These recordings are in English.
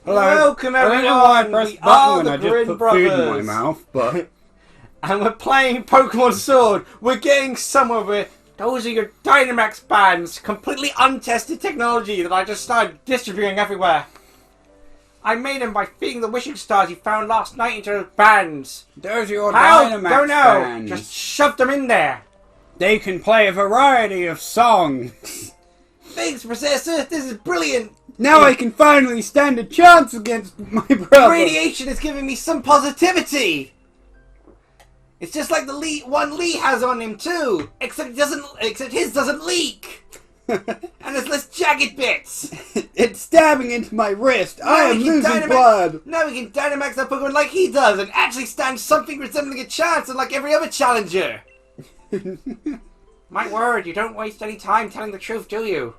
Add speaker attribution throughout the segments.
Speaker 1: Hello.
Speaker 2: Welcome
Speaker 1: I don't know why I
Speaker 2: everyone,
Speaker 1: pressed
Speaker 2: we
Speaker 1: button
Speaker 2: are
Speaker 1: when
Speaker 2: the
Speaker 1: I just
Speaker 2: Grin
Speaker 1: put
Speaker 2: brothers.
Speaker 1: food in my mouth, but...
Speaker 2: And we're playing Pokemon Sword. We're getting somewhere with those are your Dynamax bands. Completely untested technology that I just started distributing everywhere. I made them by feeding the wishing stars you found last night into those bands.
Speaker 1: Those are your
Speaker 2: How?
Speaker 1: Dynamax
Speaker 2: Don't know.
Speaker 1: bands.
Speaker 2: Just shoved them in there.
Speaker 1: They can play a variety of songs.
Speaker 2: Thanks, Professor. This is brilliant.
Speaker 1: Now I can finally stand a chance against my brother.
Speaker 2: Radiation is giving me some positivity. It's just like the one Lee has on him too, except his doesn't leak, and there's less jagged bits.
Speaker 1: It's stabbing into my wrist. I am losing blood.
Speaker 2: Now we can Dynamax that Pokemon like he does, and actually stand something resembling a chance, unlike every other challenger. My word, you don't waste any time telling the truth, do you?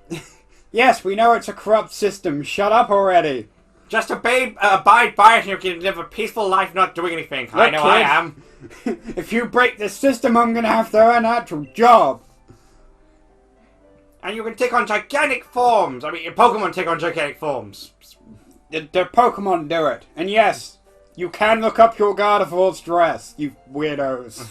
Speaker 1: Yes, we know it's a corrupt system. Shut up already.
Speaker 2: Just abide by it and you can live a peaceful life not doing anything.
Speaker 1: Look,
Speaker 2: I know
Speaker 1: kid.
Speaker 2: I am.
Speaker 1: If you break this system, I'm gonna have to earn an actual job.
Speaker 2: And you can take on gigantic forms. I mean, your Pokemon take on gigantic forms.
Speaker 1: The Pokemon do it. And yes, you can look up your Gardevoir's dress, you weirdos.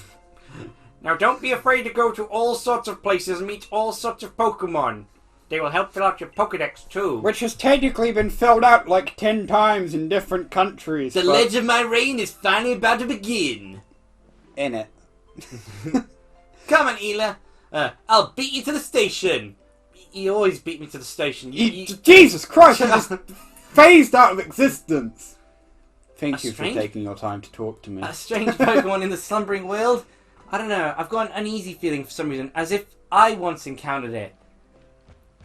Speaker 2: Now don't be afraid to go to all sorts of places and meet all sorts of Pokemon. They will help fill out your Pokedex too.
Speaker 1: Which has technically been filled out like 10 times in different countries.
Speaker 2: The Legend of my reign is finally about to begin.
Speaker 1: In it.
Speaker 2: Come on, Ela. I'll beat you to the station. You always beat me to the station.
Speaker 1: Jesus Christ, you just phased out of existence. Thank you for taking your time to talk to me.
Speaker 2: A strange Pokemon in the slumbering world? I don't know. I've got an uneasy feeling for some reason, as if I once encountered it.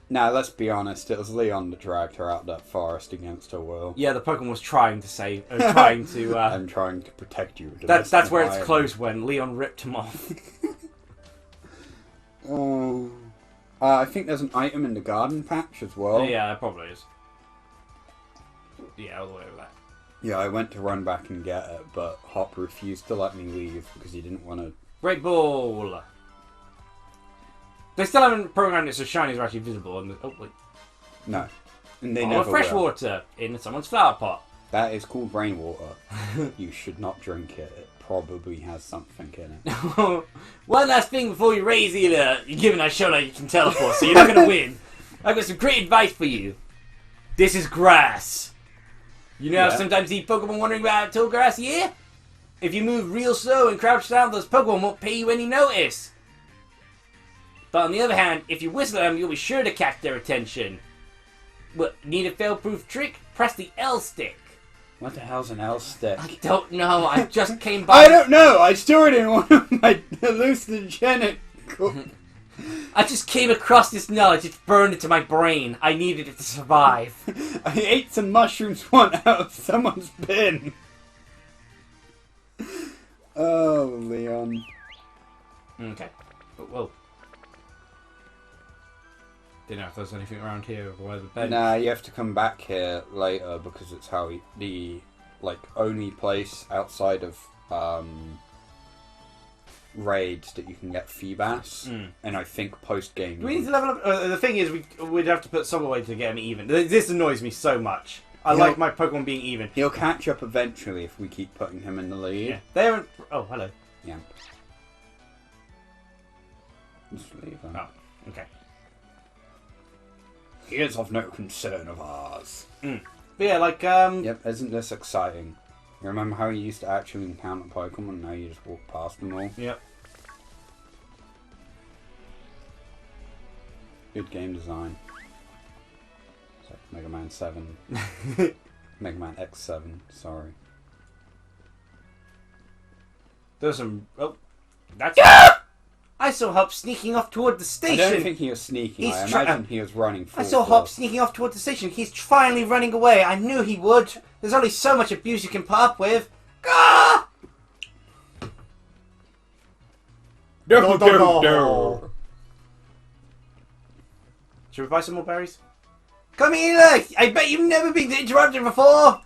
Speaker 1: Now, let's be honest, it was Leon that dragged her out that forest against her will.
Speaker 2: Yeah, the Pokemon was trying to save... trying to...
Speaker 1: I'm trying to protect you.
Speaker 2: That's where it's close when Leon ripped him off.
Speaker 1: Oh... I think there's an item in the garden patch as well.
Speaker 2: Yeah, there probably is. Yeah, all the way over there.
Speaker 1: Yeah, I went to run back and get it, but Hop refused to let me leave because he didn't want to...
Speaker 2: Great Ball! They still haven't programmed it so shinies are actually visible. And oh, wait.
Speaker 1: No. And they never
Speaker 2: fresh
Speaker 1: will.
Speaker 2: water in someone's flower pot.
Speaker 1: That is called rainwater. You should not drink it. It probably has something in it.
Speaker 2: One last thing before you raise Ela. You're giving that show that you can teleport, so you're not going to win. I've got some great advice for you. This is grass. You know how sometimes you see Pokemon wandering about tall grass here? If you move real slow and crouch down, those Pokemon won't pay you any notice. But on the other hand, if you whistle at them, you'll be sure to catch their attention. What, need a fail-proof trick? Press the L stick.
Speaker 1: What the hell's an L stick?
Speaker 2: I don't know, I just came by...
Speaker 1: I don't know, I stored it in one of my hallucinogenic...
Speaker 2: I just came across this knowledge, it's burned into my brain. I needed it to survive.
Speaker 1: I ate some mushrooms one out of someone's bin. Oh, Leon.
Speaker 2: Okay. Whoa. Didn't know if there's anything around here or where the bed.
Speaker 1: Nah, you have to come back here later because it's how the only place outside of raids that you can get Feebas, and I think post game.
Speaker 2: Do we need to level up? The thing is, we'd have to put some way to get him even. This annoys me so much. I like my Pokemon being even.
Speaker 1: He'll catch up eventually if we keep putting him in the lead.
Speaker 2: Yeah. They haven't. Oh, hello.
Speaker 1: Yeah. Just leave him.
Speaker 2: Oh, okay.
Speaker 1: He is of no concern of ours.
Speaker 2: But yeah, like,
Speaker 1: Yep, isn't this exciting? You remember how you used to actually encounter Pokemon and now you just walk past them all?
Speaker 2: Yep.
Speaker 1: Good game design. It's like Mega Man 7. Mega Man X7, sorry.
Speaker 2: There's some... Oh, that's... I saw Hop sneaking off toward the station.
Speaker 1: I don't think he was sneaking. I imagine he was running forward.
Speaker 2: I saw Hop sneaking off toward the station. He's finally running away. I knew he would. There's only so much abuse you can put up with. Ah!
Speaker 1: Do.
Speaker 2: Should we buy some more berries? Come here, look! I bet you've never been interrupted before!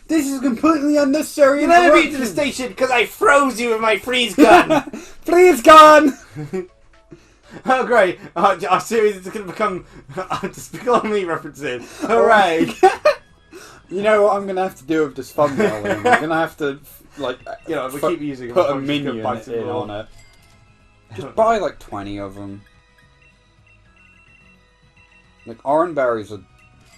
Speaker 1: This is completely unnecessary.
Speaker 2: You've never been to the station because I froze you with my freeze gun!
Speaker 1: Freeze gun!
Speaker 2: Oh, great. Our series is going to become Despicable Me references. Hooray!
Speaker 1: You know what I'm gonna have to do with this thumbnail? Liam? I'm gonna have to like
Speaker 2: We keep using
Speaker 1: put
Speaker 2: them,
Speaker 1: a minion in on it. Just buy like 20 of them. Like orange berries are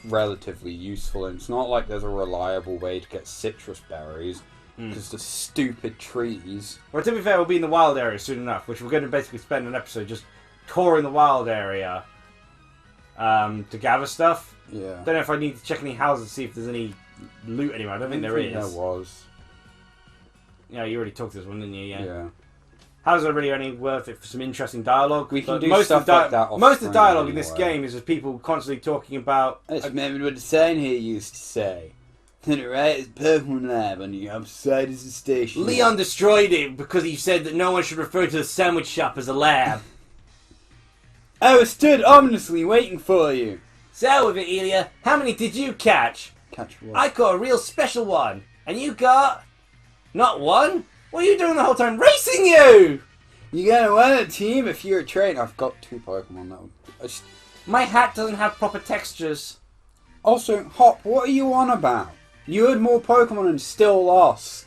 Speaker 1: relatively useful, and it's not like there's a reliable way to get citrus berries because the stupid trees.
Speaker 2: Well, to be fair, we'll be in the wild area soon enough, which we're going to basically spend an episode just touring the wild area to gather stuff.
Speaker 1: Yeah.
Speaker 2: Don't know if I need to check any houses to see if there's any loot anywhere. I don't think there is.
Speaker 1: There was.
Speaker 2: Yeah, you already talked to this one, didn't you?
Speaker 1: Yeah.
Speaker 2: How's it really only worth it for some interesting dialogue?
Speaker 1: We can do stuff like that off
Speaker 2: most of the dialogue
Speaker 1: anyway.
Speaker 2: in this game is just people constantly talking about...
Speaker 1: I just remembered what the sign here used to say. Turn it right as Pokémon Lab on the upside is the station.
Speaker 2: Leon destroyed it because he said that no one should refer to the sandwich shop as a lab.
Speaker 1: I was stood ominously waiting for you.
Speaker 2: So with it, Ilya, how many did you catch?
Speaker 1: Catch what?
Speaker 2: I caught a real special one. And you got... not one? What are you doing the whole time? Racing you!
Speaker 1: You gotta win a team if you're a trainer. I've got 2 Pokemon now.
Speaker 2: My hat doesn't have proper textures.
Speaker 1: Also, Hop, what are you on about? You had more Pokemon and still lost.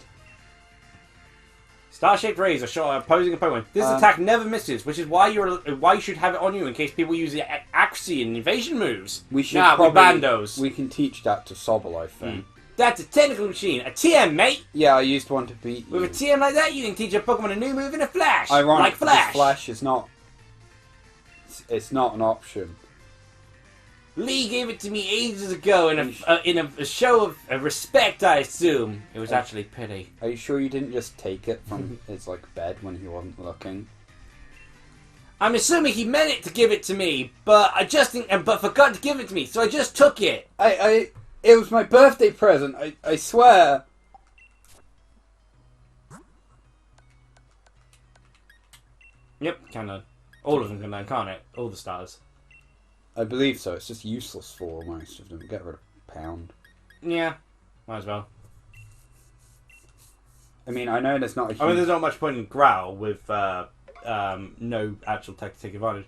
Speaker 2: Star-shaped rays are shot at opposing a Pokemon. This attack never misses, which is why you should have it on you in case people use the accuracy and evasion moves.
Speaker 1: We should
Speaker 2: we ban those.
Speaker 1: We can teach that to Sobble, I think.
Speaker 2: That's a technical machine. A TM, mate!
Speaker 1: Yeah, I used one to beat you.
Speaker 2: With a TM like that, you can teach a Pokemon a new move in a flash.
Speaker 1: Ironic,
Speaker 2: like Flash.
Speaker 1: Flash is not... It's not an option.
Speaker 2: Lee gave it to me ages ago in a show of respect, I assume. It was actually pity.
Speaker 1: Are you sure you didn't just take it from his bed when he wasn't looking?
Speaker 2: I'm assuming he meant it to give it to me, but but forgot to give it to me, so I just took it.
Speaker 1: It was my birthday present, I swear.
Speaker 2: Yep, can learn. All of them can learn, can't it? All the stars.
Speaker 1: I believe so. It's just useless for most of them. Get rid of Pound.
Speaker 2: Yeah, might as well.
Speaker 1: I mean, I know there's not a huge...
Speaker 2: I mean, there's not much point in Growl with no actual tech to take advantage.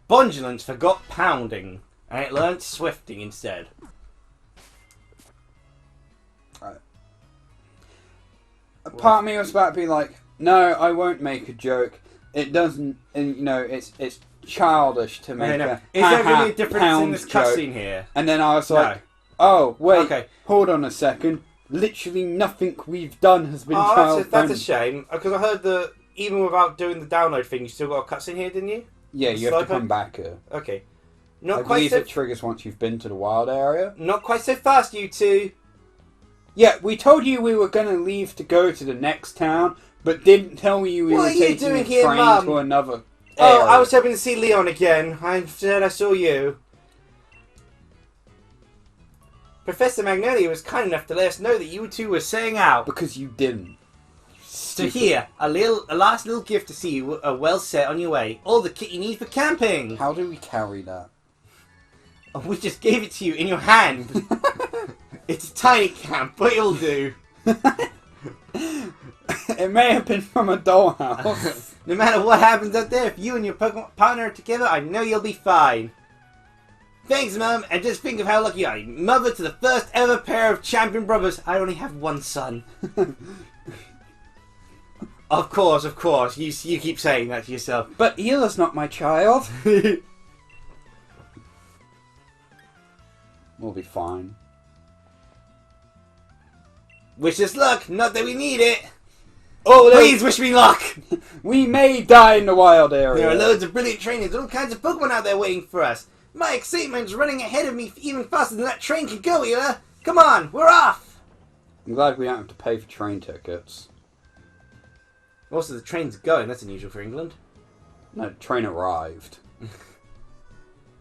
Speaker 2: Bondulance forgot Pounding, and it learned Swifting instead.
Speaker 1: A part of me was about to be like, no, I won't make a joke. It doesn't, and, it's childish to make a
Speaker 2: Is there really a difference in this cutscene here?
Speaker 1: And then I was like, oh, wait, hold on a second. Literally nothing we've done has been child
Speaker 2: that's a shame, because I heard that even without doing the download thing, you still got a cutscene here, didn't you?
Speaker 1: Yeah, you have to come back here.
Speaker 2: Okay.
Speaker 1: I believe it triggers once you've been to the wild area.
Speaker 2: Not quite so fast, you two.
Speaker 1: Yeah, we told you we were going to leave to go to the next town, but didn't tell you we were taking the train to another area.
Speaker 2: Oh, I was hoping to see Leon again. I said I saw you. Professor Magnolia was kind enough to let us know that you two were setting out.
Speaker 1: Because you didn't.
Speaker 2: So here, a last little gift to see you well set on your way. All the kit you need for camping.
Speaker 1: How do we carry that?
Speaker 2: Oh, we just gave it to you in your hand. It's a tiny camp, but it'll do.
Speaker 1: It may have been from a dollhouse.
Speaker 2: No matter what happens out there, if you and your Pokemon partner are together, I know you'll be fine. Thanks, Mum, and just think of how lucky I am. Mother to the first ever pair of champion brothers. I only have one son. Of course. You keep saying that to yourself.
Speaker 1: But Eela's not my child. We'll be fine.
Speaker 2: Wish us luck, not that we need it. Oh, please wish me luck.
Speaker 1: We may die in the wild area.
Speaker 2: There are loads of brilliant trainers and all kinds of Pokemon out there waiting for us. My excitement's running ahead of me even faster than that train can go, Ela. Come on, we're off.
Speaker 1: I'm glad we don't have to pay for train tickets.
Speaker 2: Also, the train's going. That's unusual for England.
Speaker 1: No, the train arrived.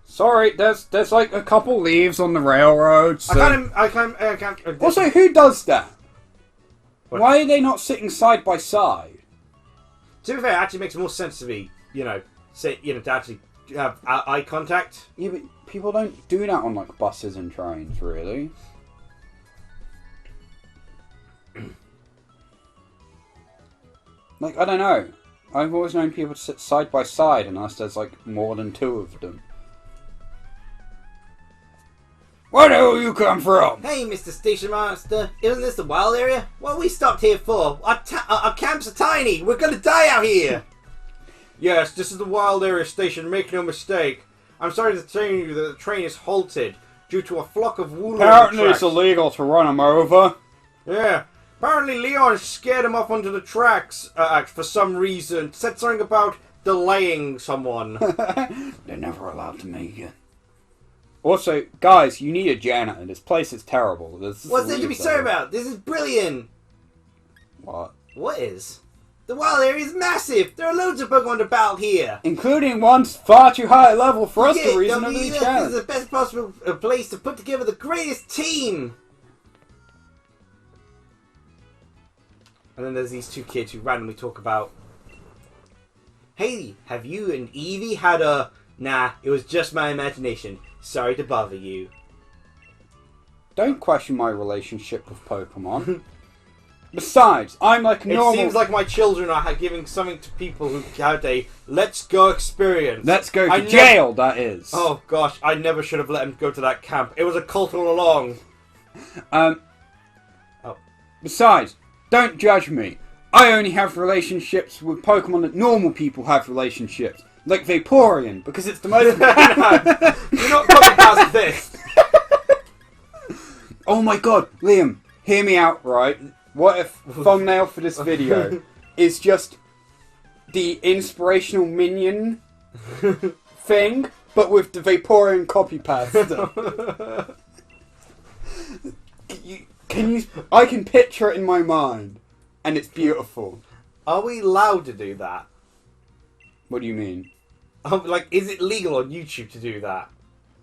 Speaker 1: Sorry, there's like a couple leaves on the railroad. So...
Speaker 2: I can't.
Speaker 1: Also, who does that?
Speaker 2: What?
Speaker 1: Why are they not sitting side by side?
Speaker 2: To be fair, it actually makes more sense to be, to actually have eye contact.
Speaker 1: Yeah, but people don't do that on like buses and trains, really. Like, I don't know. I've always known people to sit side by side unless there's like more than 2 of them. Where the hell you come from?
Speaker 2: Hey, Mr. Station Master, isn't this the wild area? What we stopped here for? Our camps are tiny. We're gonna die out here. Yes, this is the wild area station. Make no mistake. I'm sorry to tell you that the train is halted due to a flock of woolers.
Speaker 1: Apparently it's illegal to run them over.
Speaker 2: Yeah. Apparently Leon scared him off onto the tracks for some reason. Said something about delaying someone.
Speaker 1: They're never allowed to make it. Also, guys, you need a janitor. This place is terrible.
Speaker 2: What's there to be sorry about? This is brilliant.
Speaker 1: What?
Speaker 2: What is? The wild area is massive. There are loads of Pokemon to battle here.
Speaker 1: Including one far too high level for us to reasonably challenge.
Speaker 2: This is the best possible place to put together the greatest team. And then there's these two kids who randomly talk about, hey, have you and Eevee had a... Nah, it was just my imagination. Sorry to bother you.
Speaker 1: Don't question my relationship with Pokemon. Besides, I'm like normal...
Speaker 2: It seems like my children are giving something to people who had a let's go experience.
Speaker 1: Let's go to jail, that is.
Speaker 2: Oh gosh, I never should have let him go to that camp. It was a cult all along.
Speaker 1: Besides, don't judge me. I only have relationships with Pokemon that normal people have relationships. Like Vaporeon, because it's the most...
Speaker 2: No, you're not Copypasta this.
Speaker 1: Oh my god, Liam, hear me out, right? What if thumbnail for this video is just the inspirational minion thing, but with the Vaporeon Copypasta? I can picture it in my mind, and it's beautiful.
Speaker 2: Are we allowed to do that?
Speaker 1: What do you mean?
Speaker 2: Like, is it legal on YouTube to do that?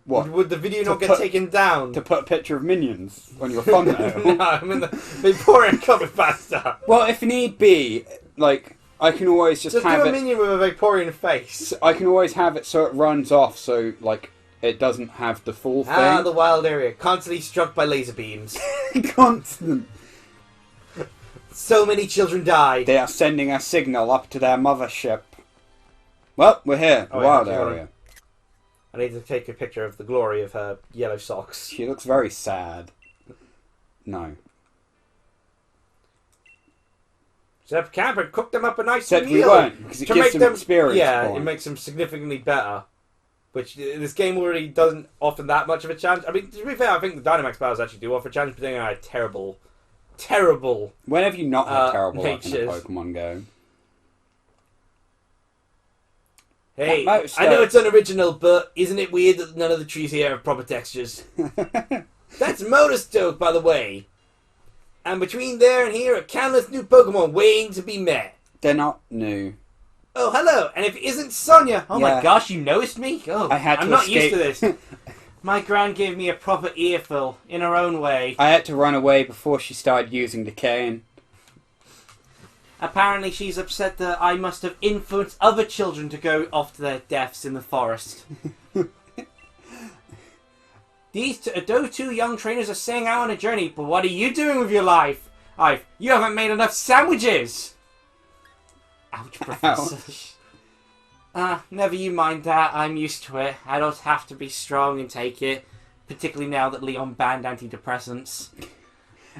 Speaker 1: What?
Speaker 2: Would the video not get taken down?
Speaker 1: To put a picture of minions on your thumbnail?
Speaker 2: No, I mean the Vaporeon Copypasta.
Speaker 1: Well, if need be, like, I can always just have
Speaker 2: do a
Speaker 1: it...
Speaker 2: minion with a Vaporeon face.
Speaker 1: I can always have it so it runs off, so, like, it doesn't have the full thing.
Speaker 2: Ah, the wild area. Constantly struck by laser beams.
Speaker 1: Constant.
Speaker 2: So many children died.
Speaker 1: They are sending a signal up to their mothership. Well, we're here, the wild area.
Speaker 2: I need to take a picture of the glory of her yellow socks.
Speaker 1: She looks very sad. No.
Speaker 2: Set up camp and cook them up a nice
Speaker 1: Said
Speaker 2: meal.
Speaker 1: we won't, because it gives them experience.
Speaker 2: Yeah,
Speaker 1: point.
Speaker 2: it makes them significantly better. Which this game already doesn't offer that much of a challenge. I mean, to be fair, I think the Dynamax battles actually do offer a challenge, but they are terrible.
Speaker 1: When have you not had terrible luck in a
Speaker 2: natures.
Speaker 1: Pokemon go?
Speaker 2: Hey, I know it's unoriginal, but isn't it weird that none of the trees here have proper textures? That's Motorstoke, by the way. And between there and here are countless new Pokemon waiting to be met.
Speaker 1: They're not new.
Speaker 2: Oh, hello. And if it isn't Sonia... Oh
Speaker 1: Yeah.
Speaker 2: my gosh, you noticed me? Oh, I'm not used to this. My gran gave me a proper earful, in her own way.
Speaker 1: I had to run away before she started using the cane.
Speaker 2: Apparently she's upset that I must have influenced other children to go off to their deaths in the forest. Those two young trainers are setting out on a journey, but what are you doing with your life? You haven't made enough sandwiches! Ouch, Professor. Never you mind that. I'm used to it. I don't have to be strong and take it. Particularly now that Leon banned antidepressants.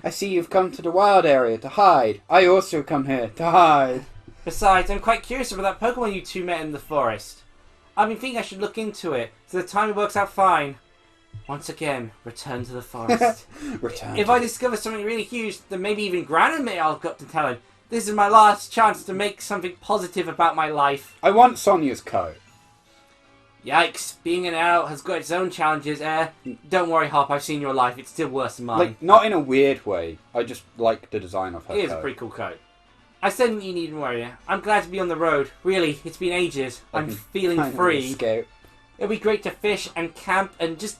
Speaker 1: I see you've come to the wild area to hide. I also come here to hide.
Speaker 2: Besides, I'm quite curious about that Pokemon you two met in the forest. I've been thinking I should look into it, so the timing works out fine. Once again, return to the forest. If I discover something really huge, then maybe even Gran may I'll got to tell him. This is my last chance to make something positive about my life.
Speaker 1: I want Sonia's coat.
Speaker 2: Yikes, being an adult has got its own challenges. Don't worry, Hop, I've seen your life. It's still worse than mine.
Speaker 1: Like, not in a weird way. I just like the design of her
Speaker 2: It is
Speaker 1: coat.
Speaker 2: a pretty cool coat. I said you needn't worry. I'm glad to be on the road. Really, it's been ages. I'm feeling free. It'll be great to fish and camp and just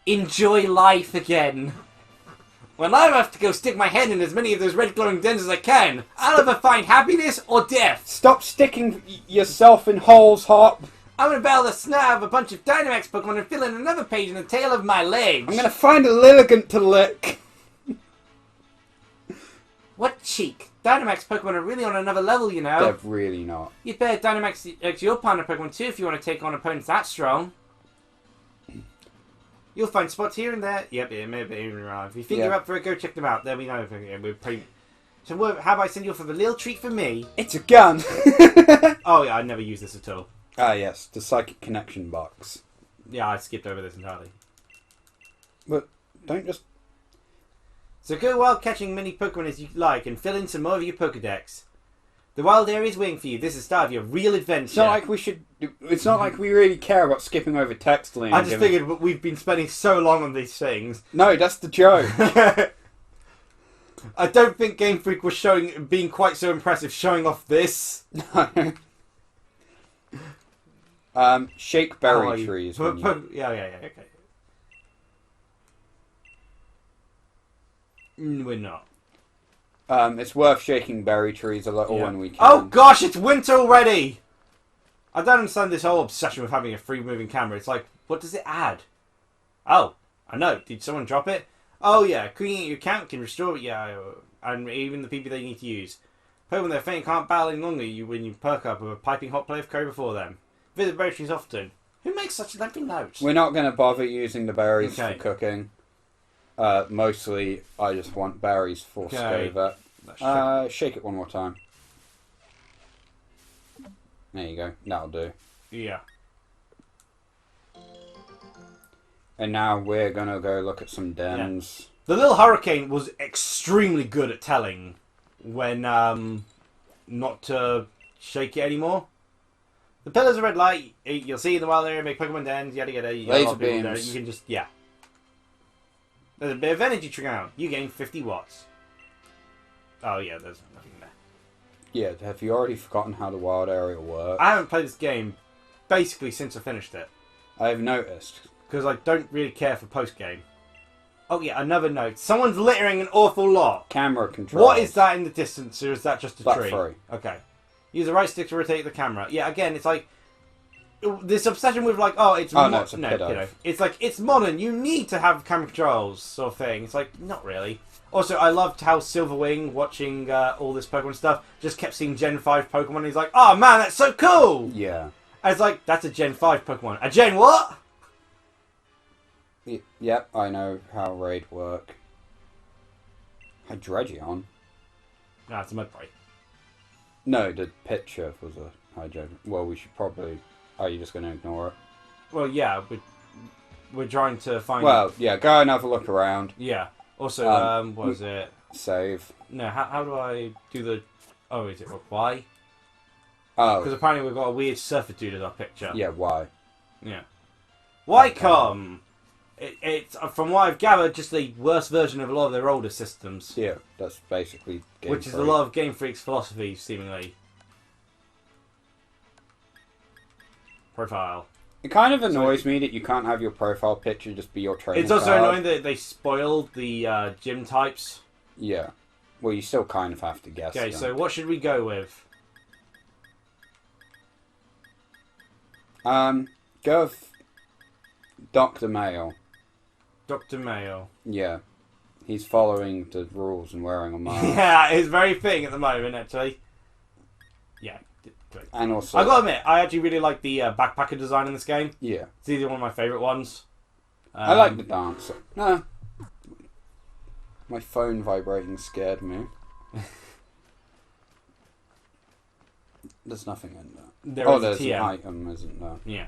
Speaker 2: enjoy life again. When I have to go stick my head in as many of those red glowing dens as I can, I'll either find happiness or death.
Speaker 1: Stop sticking yourself in holes, Hop.
Speaker 2: I'm going to battle the snap of a bunch of Dynamax Pokemon and fill in another page in the tail of my legs.
Speaker 1: I'm going to find a Lilligant to lick.
Speaker 2: What cheek. Dynamax Pokemon are really on another level, you know.
Speaker 1: They're really not.
Speaker 2: You'd better Dynamax your partner Pokemon too if you want to take on opponents that strong. You'll find spots here and there. Yep, it may be around. If you think you're up for it, go check them out. There we know. We're pretty... So how about I send you off with a little treat for me?
Speaker 1: It's a gun!
Speaker 2: Oh, yeah, I never use this at all.
Speaker 1: Ah, yes, the psychic connection box.
Speaker 2: Yeah, I skipped over this entirely.
Speaker 1: But don't just...
Speaker 2: So go wild catching many Pokemon as you like and fill in some more of your Pokedex. The wild area is waiting for you. This is the start of your real adventure.
Speaker 1: It's not like we should... It's not like we really care about skipping over texting.
Speaker 2: I just figured we've been spending so long on these things.
Speaker 1: No, that's the joke.
Speaker 2: I don't think Game Freak was being quite so impressive showing off this.
Speaker 1: No. Shake berry trees.
Speaker 2: Yeah, okay. We're not.
Speaker 1: It's worth shaking berry trees a little when we can.
Speaker 2: Oh gosh, it's winter already! I don't understand this whole obsession with having a free moving camera. It's like, what does it add? Oh, I know. Did someone drop it? Oh yeah, cleaning your account can restore it, and even the people they need to use. Pokemon that are faint can't battle any longer when you perk up with a piping hot play of code before them. Visit berry trees often. Who makes such lengthy notes?
Speaker 1: We're not going to bother using the berries for cooking. Mostly, I just want berries for Scova. Shake it one more time. There you go. That'll do.
Speaker 2: Yeah.
Speaker 1: And now we're going to go look at some dens.
Speaker 2: Yeah. The little hurricane was extremely good at telling when not to shake it anymore. The pillars of red light, you'll see in the wild area, make Pokemon dens, yada yada.
Speaker 1: Laser beams.
Speaker 2: You can just, There's a bit of energy triggering out. You gain 50 watts. Oh yeah, there's nothing there.
Speaker 1: Yeah, have you already forgotten how the wild area works?
Speaker 2: I haven't played this game basically since I finished it.
Speaker 1: I have noticed.
Speaker 2: Because I don't really care for post-game. Oh yeah, another note. Someone's littering an awful lot.
Speaker 1: Camera control.
Speaker 2: What is that in the distance, or is that just a tree?
Speaker 1: Free.
Speaker 2: Okay. Use the right stick to rotate the camera. Yeah, again, it's like... This obsession with like, oh, it's...
Speaker 1: no, it's a kiddo.
Speaker 2: It's like, it's modern, you need to have camera controls, sort of thing. It's like, not really. Also, I loved how Silverwing, watching all this Pokemon stuff, just kept seeing Gen 5 Pokemon, and he's like, oh man, that's so cool!
Speaker 1: Yeah.
Speaker 2: And it's like, that's a Gen 5 Pokemon. A Gen what?
Speaker 1: Yep, I know how raid work. Hydreigon?
Speaker 2: No, it's a Mudbray.
Speaker 1: No, the picture was a Hydreigon. Well, we should probably... Are you just going to ignore it?
Speaker 2: Well, yeah, we're trying to find...
Speaker 1: Well, yeah, go and have a look around.
Speaker 2: Yeah. Also, what was it?
Speaker 1: Save.
Speaker 2: No, how do I do the... Oh, is it Y?
Speaker 1: Oh.
Speaker 2: Because apparently we've got a weird surfer dude as our picture.
Speaker 1: Yeah, Y.
Speaker 2: Yeah. Wycom! It's, from what I've gathered, just the worst version of a lot of their older systems.
Speaker 1: Yeah, that's basically Game
Speaker 2: Which is
Speaker 1: Freak.
Speaker 2: a lot of Game Freak's philosophy, seemingly. Profile.
Speaker 1: It kind of annoys me that you can't have your profile picture just be your trainer
Speaker 2: It's also
Speaker 1: card.
Speaker 2: annoying that they spoiled the gym types.
Speaker 1: Yeah. Well, you still kind of have to guess.
Speaker 2: Okay, so what should we go with?
Speaker 1: Go with Dr. Mayo.
Speaker 2: Dr. Mayo.
Speaker 1: Yeah. He's following the rules and wearing a mask.
Speaker 2: Yeah, it's very fitting at the moment, actually. Yeah. Great.
Speaker 1: And also...
Speaker 2: I gotta admit, I actually really like the backpacker design in this game.
Speaker 1: Yeah.
Speaker 2: It's either one of my favourite ones.
Speaker 1: I like the dancer. No. My phone vibrating scared me. There's nothing in there. There's an item, isn't there?
Speaker 2: Yeah.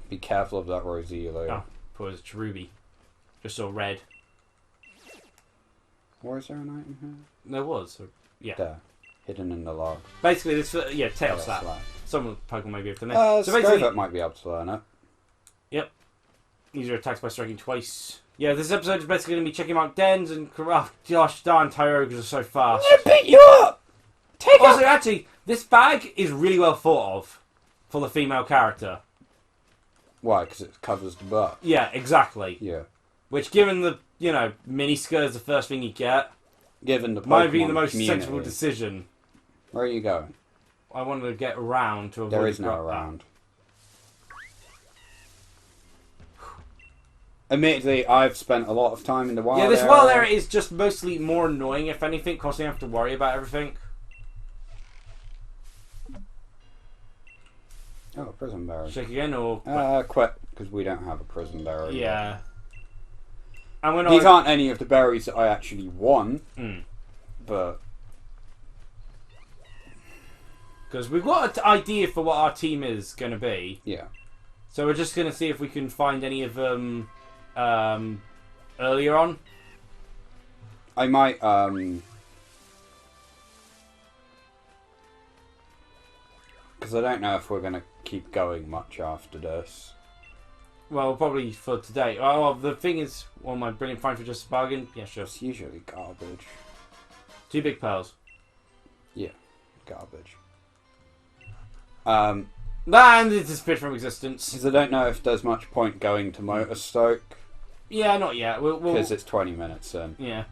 Speaker 1: Be careful of that Roselia.
Speaker 2: Oh, poor as Cherubi. Just saw red.
Speaker 1: Or is there an item here?
Speaker 2: There was. So, yeah.
Speaker 1: There. Hidden in the log.
Speaker 2: Basically, this... tail slap. Some Pokemon may be able to miss.
Speaker 1: So basically... might be able to learn it.
Speaker 2: Yep. Use your attacks by striking twice. Yeah, this episode is basically going to be checking out dens and... Oh, gosh darn, Tyrogas are so fast.
Speaker 1: I'm gonna beat you up!
Speaker 2: Also, actually, this bag is really well thought of for the female character.
Speaker 1: Why? Because it covers the butt.
Speaker 2: Yeah, exactly.
Speaker 1: Yeah.
Speaker 2: Which, given the, mini skirt is the first thing you get,
Speaker 1: Given the Pokemon
Speaker 2: might be the most
Speaker 1: community.
Speaker 2: sensible decision.
Speaker 1: Where are you going?
Speaker 2: I wanted to get around to avoid...
Speaker 1: There is no around. Admittedly, I've spent a lot of time in the wild area.
Speaker 2: Yeah, this wild area is just mostly more annoying, if anything, because you have to worry about everything.
Speaker 1: Oh, prison barrier.
Speaker 2: Shake again, or...
Speaker 1: Quit. because we don't have a prison berry.
Speaker 2: Yeah. And when
Speaker 1: These aren't any of the berries that I actually want, but...
Speaker 2: Because we've got an idea for what our team is going to be.
Speaker 1: Yeah.
Speaker 2: So we're just going to see if we can find any of them earlier on.
Speaker 1: I might, because I don't know if we're going to keep going much after this.
Speaker 2: Well, probably for today. Oh, well, the thing is, my brilliant find for just a bargain? Yeah, sure.
Speaker 1: It's usually garbage.
Speaker 2: 2 big pearls.
Speaker 1: Yeah, garbage.
Speaker 2: And it disappeared from existence.
Speaker 1: Because I don't know if there's much point going to Motorstoke.
Speaker 2: Yeah, not yet.
Speaker 1: Because it's 20 minutes in.
Speaker 2: Yeah.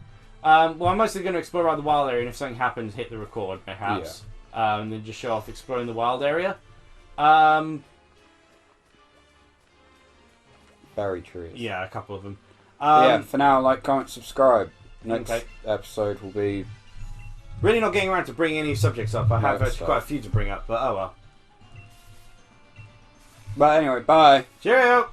Speaker 2: Well, I'm mostly going to explore around the wild area, and if something happens, hit the record, perhaps. Yeah. And then just show off exploring the wild area.
Speaker 1: Berry trees.
Speaker 2: Yeah, a couple of them.
Speaker 1: Yeah, for now, like, comment, subscribe. Next episode will be...
Speaker 2: Really not getting around to bringing any subjects up. I have actually quite a few to bring up, but oh well.
Speaker 1: But anyway, bye.
Speaker 2: Cheerio!